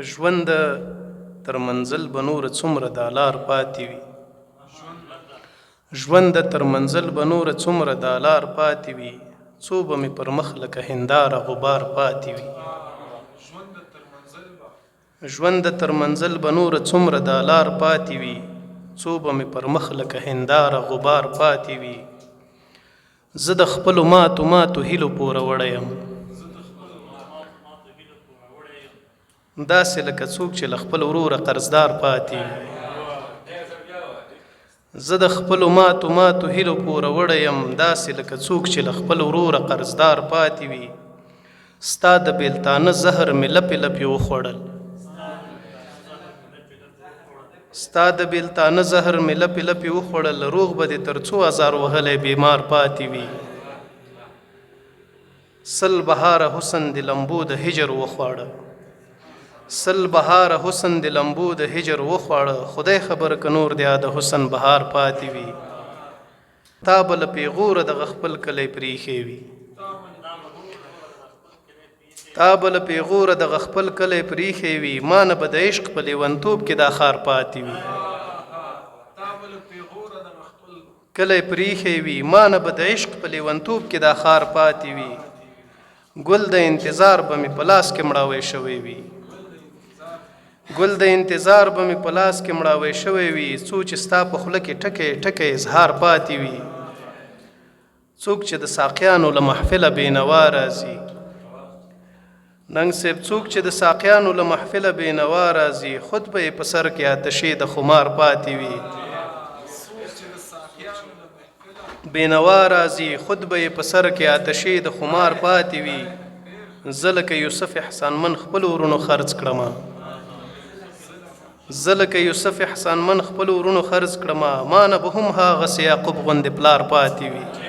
ژوند تر منزل به نور څومره د لار پاتې وي ژوند تر منزل به نور څومره د لار پاتې وي څو به مې پر مخ لکه هنداره غبار پاتې وي ژوند تر منزل به نور څومره د لار پاتې وي څو به مې پر مخ لکه هنداره غبار پاتې وي زه د خپلو ماتو هیلو پوره وړی یم داسې لکه څوک چې له خپل وروره قرضدار پاتې وي زه د خپلو ماتو هیلو پوره وړی یم داسې لکه څوک چې له خپل وروره قرضدار پاتې وي ستا د بیلتانه زهر مې لپې لپې وخوړل ستا د بیلتانه زهر مې لپې لپې وخوړل روغ به دې تر څو ازار وهلی بیمار پاتې وي سل بهاره حسن د لمبو د هجر وخواړه سل بهاره حسن د لمبو د هجر وخواړه خدای خبر که نور د حسن بهار پاتې وي تا به له پیغوره دغه خپل کلی پریښی وي تا به له پیغوره دغه خپل کلی پریښی وي ما نه به د عشق په لیونتوب کې دا ښار پاتې وي کلی پریښی وي ما نه به د عشق په لیونتوب کې دا ښار پاتې وي ګل د انتظار به مې په لاس کې مړاوی شوی وي ګل د انتظار به مې په لاس کې مړاوی شوی وي څو چې ستا په خوله کې ټکی اظهار پاتې وي څوک چې د ساقیانو له محفله بېنوا راځي ننګ صاحب څوک چې د ساقیانو له محفله بېنوا راځي خود به یې په سر کې آتشې د خمار پاتې وي بېنوا راځي خود به یې په سر کې آتشې د خمار پاتې وي زه لکه یوسف احسانمن خپلو ورونو خرڅ کړمه زه لکه یوسف احسانمن خپلو ورونو خرڅ کړمه ما نه به هم هغسې یعقوب غوندې پلار پاتې وي